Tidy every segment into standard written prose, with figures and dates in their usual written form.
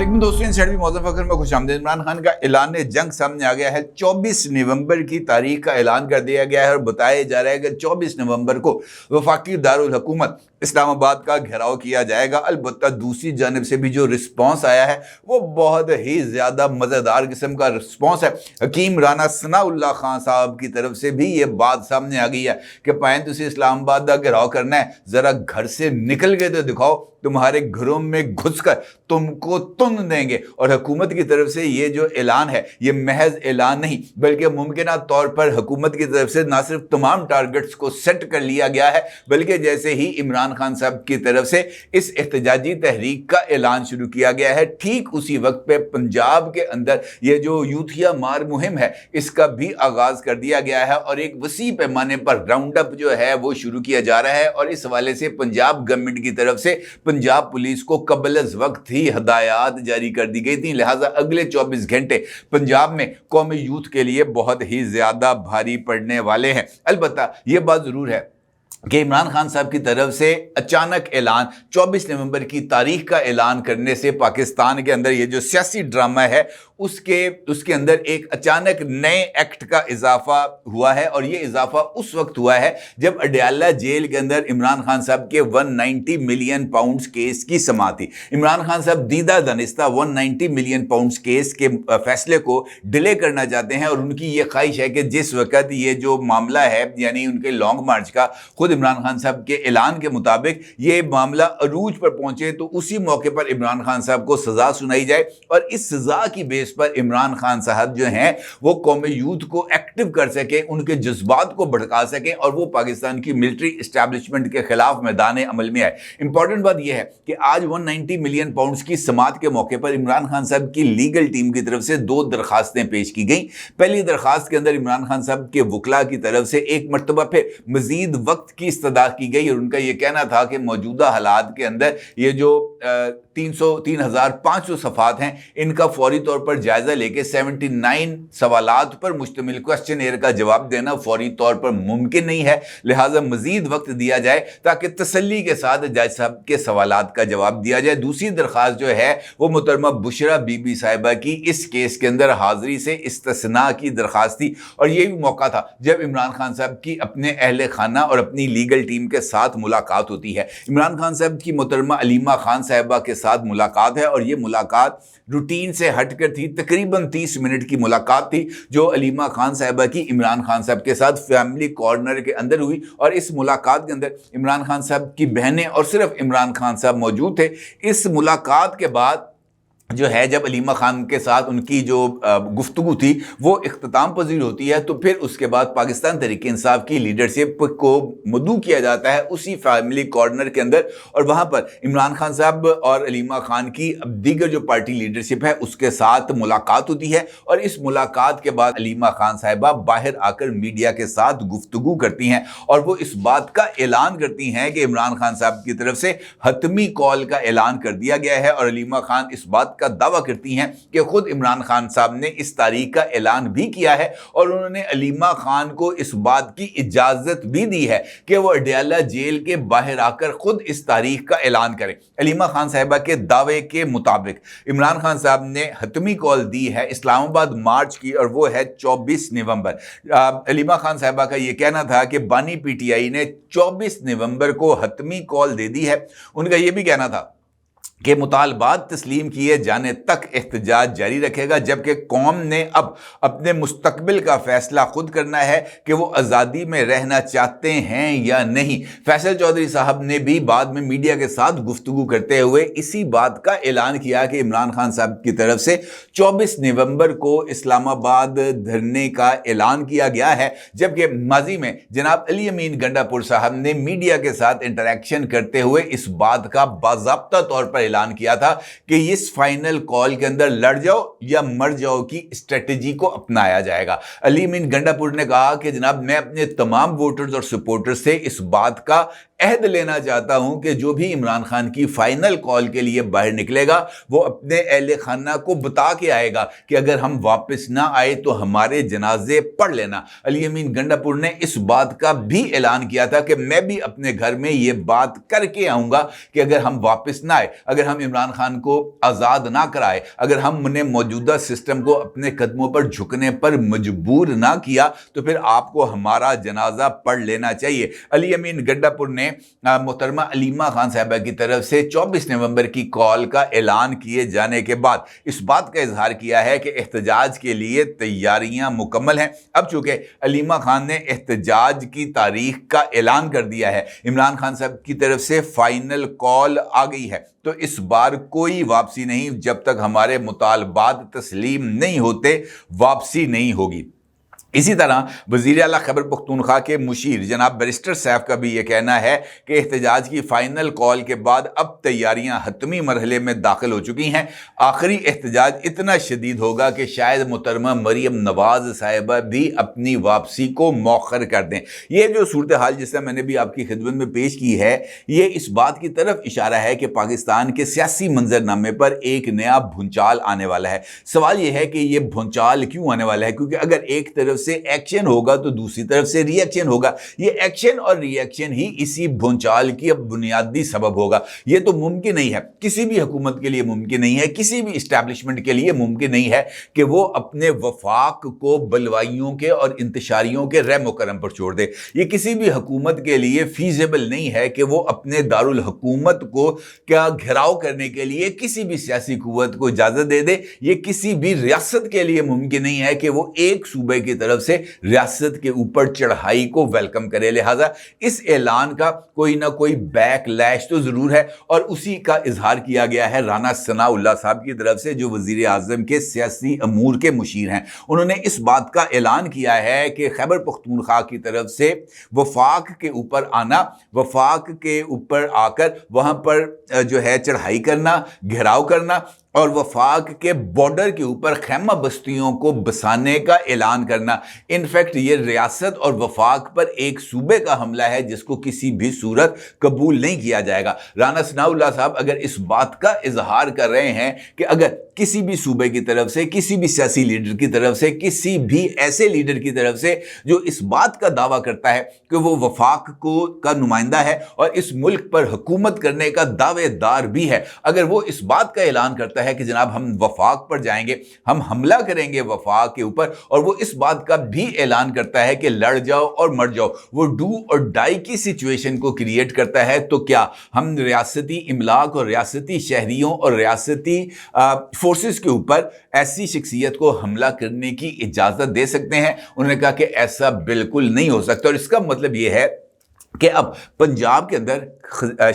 वालेकुम दोस्तों, इनसाइड भी मौजूद फखर में खुशामदीद। इमरान खान का ऐलान जंग सामने आ गया है। 24 नवंबर की तारीख का ऐलान कर दिया गया है और बताया जा रहा है कि 24 नवंबर को वफाकी दारुल हुकूमत इस्लामाबाद का घेराव किया जाएगा। अलबत्ता दूसरी जानिब से भी जो रिस्पॉन्स आया है वो बहुत ही ज़्यादा मज़ेदार किस्म का रिस्पॉन्स है। हकीम राना सनाउल्लाह खान साहब की तरफ से भी ये बात सामने आ गई है कि पाएं तुसी इस्लामाबाद का घेराव करना है, ज़रा घर से निकल के तो दिखाओ, तुम्हारे घरों में घुसकर तुमको तुन देंगे। और हुकूमत की तरफ से ये जो ऐलान है ये महज ऐलान नहीं बल्कि मुमकिन तौर पर हुकूमत की तरफ से ना सिर्फ तमाम टारगेट्स को सेट कर लिया गया है बल्कि जैसे ही इमरान खान साहब की तरफ से इस एहतजाजी तहरीक का ऐलान शुरू किया गया है, ठीक उसी वक्त पे पंजाब के अंदर ये जो यूथिया मार मुहिम है इसका भी आगाज कर दिया गया है और एक वसी पैमाने पर राउंड अप जो है वो शुरू किया जा रहा है। और इस हवाले से पंजाब गवर्नमेंट की तरफ से पंजाब पुलिस को कबल अज़ वक्त ही हदायत जारी कर दी गई थी। लिहाजा अगले 24 घंटे पंजाब में कौमी यूथ के लिए बहुत ही ज़्यादा भारी पड़ने वाले हैं। अलबत्ता ये बात ज़रूर है कि इमरान खान साहब की तरफ से अचानक ऐलान 24 नवंबर की तारीख का ऐलान करने से पाकिस्तान के अंदर ये जो सियासी ड्रामा है उसके अंदर एक अचानक नए एक्ट का इजाफा हुआ है। और ये इजाफा उस वक्त हुआ है जब अडयाला जेल के अंदर इमरान खान साहब के 190 मिलियन पाउंड्स केस की समाअत थी। इमरान खान साहब दीदा दानिस्ता 190 मिलियन पाउंड्स केस के फैसले को डिले करना चाहते हैं और उनकी ये ख्वाहिश है कि जिस वक्त ये जो मामला है यानी उनके लॉन्ग मार्च का खुद इमरान खान साहब के ऐलान के मुताबिक ये मामला अरूज पर पहुंचे तो उसी मौके पर इमरान खान साहब को सजा सुनाई जाए और इस सजा की बेस पर इमरान खान साहब जो हैं वो कौमी यूथ को एक्टिव कर सके, उनके जज्बात को भड़का सके और वो पाकिस्तान की मिलिट्री एस्टैब्लिशमेंट के खिलाफ मैदान अमल में आए। इंपॉर्टेंट बात यह है कि आज 190 मिलियन पाउंड्स की समाअत के मौके पर इमरान खान साहब की लीगल टीम की तरफ से 2 दरखास्तें पेश की गई। पहली दरखास्त के अंदर इमरान खान साहब के वकला की तरफ से एक मरतबा फिर मजीद वक्त की इस्तदा की गई और उनका यह कहना था कि मौजूदा हालात के अंदर ये जो 3,500 सफ़ात हैं इनका फौरी तौर पर जायजा लेके 79 सवालात पर मुश्तमिल क्वेश्चन एयर का जवाब देना फौरी तौर पर मुमकिन नहीं है। लिहाजा मजीद वक्त दिया जाए ताकि तसल्ली के साथ जज साहब के सवालात का जवाब दिया जाए। दूसरी दरख्वास्त जो है वो मोहतरमा बुशरा बीबी साहिबा की इस केस के अंदर हाजिरी से इस्तिस्ना की दरख्वास्त थी और ये भी मौका था जब इमरान खान साहब की अपने अहले खाना और अपनी लीगल टीम के साथ मुलाकात होती है। इमरान खान साहब की मोहतरमा अलीमा खान साहिबा के साथ मुलाकात है और ये मुलाकात रूटीन से हटकर थी। तकरीबन 30 मिनट की मुलाकात थी जो अलीमा खान साहिबा की इमरान खान साहब के साथ फैमिली कॉर्नर के अंदर हुई और इस मुलाकात के अंदर इमरान खान साहब की बहनें और सिर्फ इमरान खान साहब मौजूद थे। इस मुलाकात के बाद जो है जब अलीमा खान के साथ उनकी जो गुफ्तगू थी वो इख्तिताम पजीर होती है तो फिर उसके बाद पाकिस्तान तहरीक इंसाफ की लीडरशिप को मदऊ किया जाता है उसी फैमिली कॉर्नर के अंदर और वहाँ पर इमरान खान साहब और अलीमा खान की दीगर जो पार्टी लीडरशिप है उसके साथ मुलाकात होती है और इस मुलाकात के बाद अलीमा खान साहिबा बाहर आकर मीडिया के साथ गुफ्तगू करती हैं और वो इस बात का ऐलान करती हैं कि इमरान खान साहब की तरफ से हतमी कॉल का ऐलान कर दिया गया है और अलीमा खान इस बात का दावा करती हैं कि खुद इमरान खान साहब ने इस तारीख का ऐलान भी किया है और उन्होंने अलीमा खान को इस बात की इजाजत भी दी है कि वो अडयाला जेल के बाहर आकर खुद इस तारीख का ऐलान करें। अलीमा खान साहिबा के दावे के मुताबिक इमरान खान साहब ने हतमी कॉल दी है इस्लामाबाद मार्च की और वो है 24 नवंबर। अलीमा खान साहिबा का ये कहना था कि बानी पीटीआई ने 24 नवंबर को हतमी कॉल दे दी है। उनका ये भी कहना था कि मुतालबात तस्लीम किए जाने तक एहतजाज जारी रखेगा जबकि कौम ने अब अपने मुस्तकबिल का फैसला खुद करना है कि वो आज़ादी में रहना चाहते हैं या नहीं। फैसल चौधरी साहब ने भी बाद में मीडिया के साथ गुफ्तगू करते हुए इसी बात का ऐलान किया कि इमरान खान साहब की तरफ से 24 नवंबर को इस्लामाबाद धरने का ऐलान किया गया है जबकि माजी में जनाब अली अमीन गंडापुर साहब ने मीडिया के साथ इंटरेक्शन करते हुए इस बात का बाज़ाब्ता तौर पर ऐलान किया था कि इस फाइनल कॉल के अंदर लड़ जाओ या मर जाओ की स्ट्रेटजी को अपनाया जाएगा। अली अमीन गंडापुर ने कहा कि जनाब मैं अपने तमाम वोटर्स और सपोर्टर्स से इस बात का अहद लेना चाहता हूं कि जो भी इमरान खान की फाइनल कॉल के लिए बाहर निकलेगा वो अपने अहले खाना को बता के आएगा कि अगर हम वापस ना आए तो हमारे जनाजे पढ़ लेना। अली अमीन गंडापुर ने इस बात का भी ऐलान किया था कि मैं भी अपने घर में ये बात करके आऊंगा कि अगर हम वापस ना आए, अगर اگر ہم عمران خان کو آزاد نہ کرائے، اگر ہم نے موجودہ سسٹم کو اپنے قدموں پر جھکنے پر مجبور نہ کیا تو پھر آپ کو ہمارا جنازہ پڑھ لینا چاہیے۔ علی امین گنڈا پور نے محترمہ علیمہ خان صاحبہ کی طرف سے 24 نومبر کی کال کا اعلان کیے جانے کے بعد اس بات کا اظہار کیا ہے کہ احتجاج کے لیے تیاریاں مکمل ہیں۔ اب چونکہ علیمہ خان نے احتجاج کی تاریخ کا اعلان کر دیا ہے، عمران خان صاحب کی طرف سے فائنل کال آ گئی ہے، تو اس بار کوئی واپسی نہیں، جب تک ہمارے مطالبات تسلیم نہیں ہوتے واپسی نہیں ہوگی۔ اسی طرح وزیر اعلیٰ خیبر پختونخوا کے مشیر جناب بیرسٹر سیف کا بھی یہ کہنا ہے کہ احتجاج کی فائنل کال کے بعد اب تیاریاں حتمی مرحلے میں داخل ہو چکی ہیں۔ آخری احتجاج اتنا شدید ہوگا کہ شاید محترمہ مریم نواز صاحبہ بھی اپنی واپسی کو مؤخر کر دیں۔ یہ جو صورتحال جس طرح میں نے بھی آپ کی خدمت میں پیش کی ہے، یہ اس بات کی طرف اشارہ ہے کہ پاکستان کے سیاسی منظرنامے پر ایک نیا بھونچال آنے والا ہے۔ سوال یہ ہے کہ یہ بھونچال کیوں آنے والا ہے؟ کیونکہ اگر ایک طرف سے ایکشن ہوگا تو دوسری طرف سے ری ایکشن ہوگا۔ یہ ایکشن اور ری ایکشن ہی اسی بھونچال کی اب بنیادی سبب ہوگا۔ یہ تو ممکن نہیں ہے، کسی بھی حکومت کے لیے ممکن نہیں ہے، کسی بھی اسٹیبلشمنٹ کے لیے ممکن نہیں ہے کہ وہ اپنے وفاق کو بلوائیوں کے اور انتشاریوں کے رحم و کرم پر چھوڑ دے۔ یہ کسی بھی حکومت کے لیے فیزیبل نہیں ہے کہ وہ اپنے دارالحکومت کو کیا گھیراؤ کرنے کے لیے کسی بھی سیاسی قوت کو اجازت دے دے۔ یہ کسی بھی ریاست کے لیے ممکن نہیں ہے کہ وہ ایک صوبے کی طرف سے ریاست کے اوپر چڑھائی کو ویلکم کرے۔ لہٰذا اس اعلان کا کوئی نہ کوئی بیک لیش تو ضرور ہے، اور اسی کا اظہار کیا گیا ہے رانا ثناء اللہ صاحب کی طرف سے، جو وزیر اعظم کے سیاسی امور کے مشیر ہیں۔ انہوں نے اس بات کا اعلان کیا ہے کہ خیبر پختونخوا کی طرف سے وفاق کے اوپر آنا، وفاق کے اوپر آ کر وہاں پر جو ہے چڑھائی کرنا، گھیراؤ کرنا اور وفاق کے بارڈر کے اوپر خیمہ بستیوں کو بسانے کا اعلان کرنا، انفیکٹ یہ ریاست اور وفاق پر ایک صوبے کا حملہ ہے جس کو کسی بھی صورت قبول نہیں کیا جائے گا۔ رانا ثناء اللہ صاحب اگر اس بات کا اظہار کر رہے ہیں کہ اگر کسی بھی صوبے کی طرف سے، کسی بھی سیاسی لیڈر کی طرف سے، کسی بھی ایسے لیڈر کی طرف سے جو اس بات کا دعویٰ کرتا ہے کہ وہ وفاق کا نمائندہ ہے اور اس ملک پر حکومت کرنے کا دعوے دار بھی ہے، اگر وہ اس بات کا اعلان کرتا ہے کہ جناب ہم وفاق پر جائیں گے، ہم حملہ کریں گے وفاق کے اوپر، اور وہ اس بات کا بھی اعلان کرتا ہے کہ لڑ جاؤ اور مر جاؤ، وہ ڈو اور ڈائی کی سچویشن کو کریٹ کرتا ہے، تو کیا ہم ریاستی املاک اور ریاستی شہریوں اور ریاستی فورسز کے اوپر ایسی شخصیت کو حملہ کرنے کی اجازت دے سکتے ہیں؟ انہوں نے کہا کہ ایسا بالکل نہیں ہو سکتا، اور اس کا مطلب یہ ہے کہ اب پنجاب کے اندر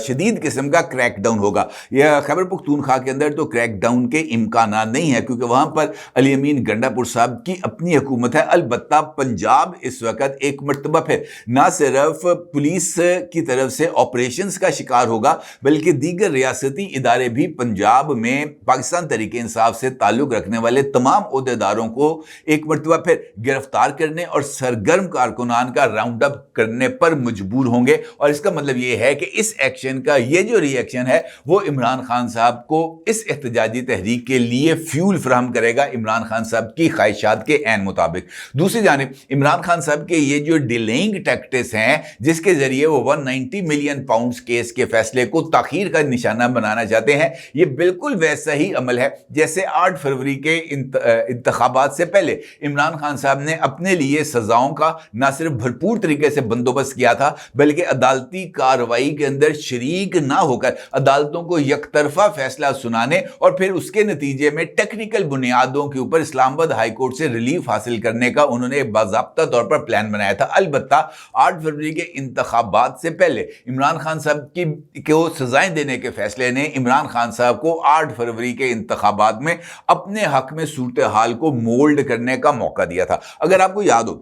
شدید قسم کا کریک ڈاؤن ہوگا۔ یہ خیبر پختونخوا کے اندر تو کریک ڈاؤن کے امکانات نہیں ہیں کیونکہ وہاں پر علی امین گنڈا پور صاحب کی اپنی حکومت ہے۔ البتہ پنجاب اس وقت ایک مرتبہ پھر نہ صرف پولیس کی طرف سے آپریشنز کا شکار ہوگا بلکہ دیگر ریاستی ادارے بھی پنجاب میں پاکستان تحریک انصاف سے تعلق رکھنے والے تمام عہدیداروں کو ایک مرتبہ پھر گرفتار کرنے اور سرگرم کارکنان کا راؤنڈ اپ کرنے پر مجبور ہوں گے، اور اس کا مطلب یہ ہے کہ اس ایکشن کا یہ جو ری ایکشن ہے وہ عمران خان صاحب کو اس احتجاجی تحریک کے لیے فیول فراہم کرے گا عمران خان صاحب کی خواہشات کے عین مطابق۔ دوسری جانب عمران خان صاحب کے یہ جو ڈیلینگ ٹیکٹس ہیں جس کے ذریعے وہ 190 ملین پاؤنڈز کیس کے فیصلے کو تاخیر کا نشانہ بنانا چاہتے ہیں، یہ بالکل ویسا ہی عمل ہے جیسے 8 فروری کے انتخابات سے پہلے عمران خان صاحب نے اپنے لیے سزاؤں کا نہ صرف بھرپور طریقے سے بندوبست کیا تھا بلکہ عدالتی کارروائی کے اندر شریک نہ ہو کر عدالتوں کو یک طرفہ فیصلہ سنانے اور پھر اس کے نتیجے میں ٹیکنیکل بنیادوں کے اوپر اسلام آباد ہائی کورٹ سے ریلیف حاصل کرنے کا انہوں نے باضابطہ طور پر پلان بنایا تھا۔ البتہ 8 فروری کے انتخابات سے پہلے عمران خان صاحب کو سزائیں دینے کے فیصلے نے عمران خان صاحب کو 8 فروری کے انتخابات میں اپنے حق میں صورتحال کو مولڈ کرنے کا موقع دیا تھا۔ اگر آپ کو یاد ہو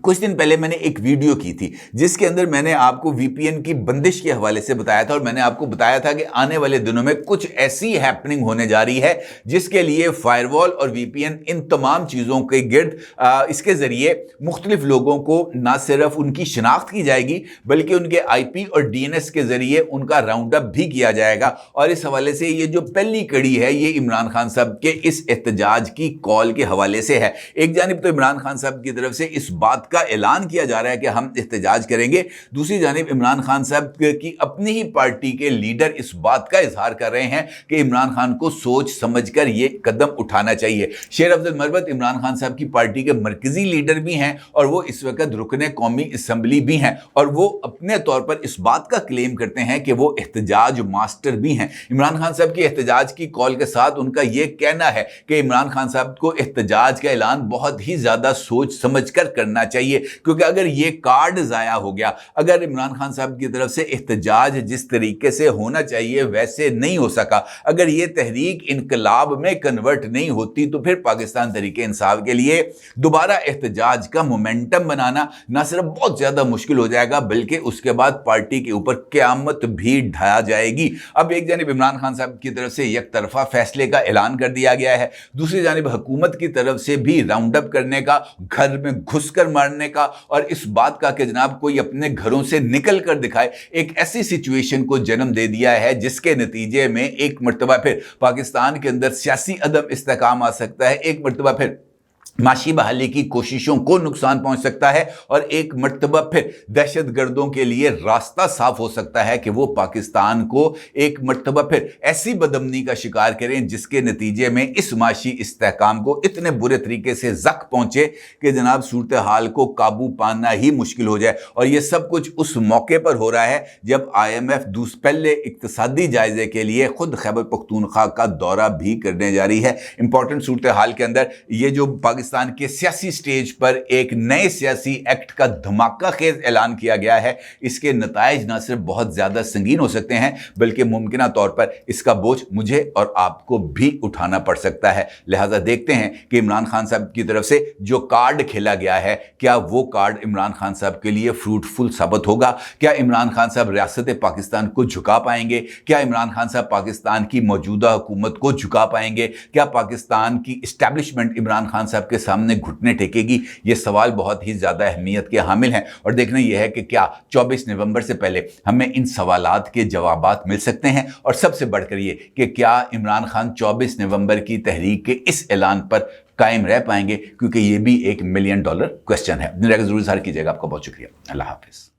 کچھ دن پہلے میں نے ایک ویڈیو کی تھی جس کے اندر میں نے آپ کو وی پی این کی بندش کے حوالے سے بتایا تھا، اور میں نے آپ کو بتایا تھا کہ آنے والے دنوں میں کچھ ایسی ہیپننگ ہونے جا رہی ہے جس کے لیے فائر وال اور وی پی این ان تمام چیزوں کے گرد اس کے ذریعے مختلف لوگوں کو نہ صرف ان کی شناخت کی جائے گی بلکہ ان کے آئی پی اور ڈی این ایس کے ذریعے ان کا راؤنڈ اپ بھی کیا جائے گا، اور اس حوالے سے یہ جو پہلی کڑی ہے یہ عمران خان صاحب کے اس احتجاج کی کال کے حوالے سے ہے۔ ایک جانب تو عمران خان صاحب کی طرف سے اس بات बात का ऐलान किया जा रहा है कि हम एहतजाज करेंगे, दूसरी जानिब इमरान खान साहब की अपनी ही पार्टी के लीडर इस बात का इजहार कर रहे हैं कि इमरान खान को सोच समझकर ये कदम उठाना चाहिए। शेर अफजल मरवत इमरान खान साहब की पार्टी के मरकजी लीडर भी हैं और वो इस वक्त रुकने कौमी असम्बली भी हैं, और वो अपने तौर पर इस बात का क्लेम करते हैं कि वो एहतजाज मास्टर भी हैं। इमरान खान साहब की एहतजाज की कॉल के साथ उनका ये कहना है कि इमरान खान साहब को एहतजाज का ऐलान बहुत ही ज़्यादा सोच समझकर करना चाहिए, क्योंकि अगर ये कार्ड ज़ाया हो गया, अगर इमरान खान साहब की तरफ से एहतजाज जिस तरीके से होना चाहिए वैसे नहीं हो सका, अगर ये तहरीक इनकलाब में कन्वर्ट नहीं होती, तो फिर पाकिस्तान तहरीक इंसाफ के लिए दोबारा एहतजाज का मोमेंटम बनाना न सिर्फ बहुत ज़्यादा मुश्किल हो जाएगा, बल्कि उसके बाद पार्टी के ऊपर क़यामत भी ढाया जाएगी। अब एक जानिब इमरान खान साहब की तरफ से एक तरफा फैसले का ऐलान कर दिया गया है, दूसरी जानिब हुकूमत की तरफ से भी राउंड अप करने का, घर में घुसकर मारने का, और इस बात का कि जनाब कोई अपने घरों से निकल कर दिखाए, एक ऐसी सिचुएशन को जन्म दे दिया है जिसके नतीजे में एक मर्तबा फिर पाकिस्तान के अंदर सियासी अदम इस्तेकाम आ सकता है, एक मर्तबा फिर माशी बहाली की कोशिशों को नुकसान पहुंच सकता है, और एक मर्तबा फिर दहशत गर्दों के लिए रास्ता साफ हो सकता है कि वो पाकिस्तान को एक मर्तबा फिर ऐसी बदअमनी का शिकार करें जिसके नतीजे में इस माशी इस्तेहकाम को इतने बुरे तरीके से जख्म पहुंचे कि जनाब सूरत हाल को काबू पाना ही मुश्किल हो जाए। और ये सब कुछ उस मौके पर हो रहा है जब IMF पहले इक्तसादी जायजे के लिए खुद खैबर पख्तूनख्वा का दौरा भी करने जा रही है। इंपॉर्टेंट सूरत हाल के अंदर ये जो पाकिस्तान के सियासी स्टेज पर एक नए सियासी एक्ट का धमाका खेज ऐलान किया गया है, इसके नताइज न सिर्फ बहुत ज्यादा संगीन हो सकते हैं, बल्कि मुमकिना तौर पर इसका बोझ मुझे और आपको भी उठाना पड़ सकता है। लिहाजा देखते हैं कि इमरान खान साहब की तरफ से जो कार्ड खेला गया है, क्या वो कार्ड इमरान खान साहब के लिए फ्रूटफुल साबित होगा? क्या इमरान खान साहब रियासत पाकिस्तान को झुका पाएंगे? क्या इमरान खान साहब पाकिस्तान की मौजूदा हुकूमत को झुका पाएंगे? क्या पाकिस्तान की इस्टेब्लिशमेंट इमरान खान साहब के सामने घुटने टेकेगी? ये सवाल बहुत ही ज्यादा अहमियत के हामिल हैं, और देखना यह है कि क्या 24 नवंबर से पहले हमें इन सवालात के जवाबात मिल सकते हैं, और सबसे बढ़कर ये कि क्या इमरान खान 24 नवंबर की तहरीक के इस ऐलान पर कायम रह पाएंगे, क्योंकि ये भी एक $1 मिलियन क्वेश्चन है। जरूर कीजिएगा। आपका बहुत शुक्रिया। अल्लाह हाफिज।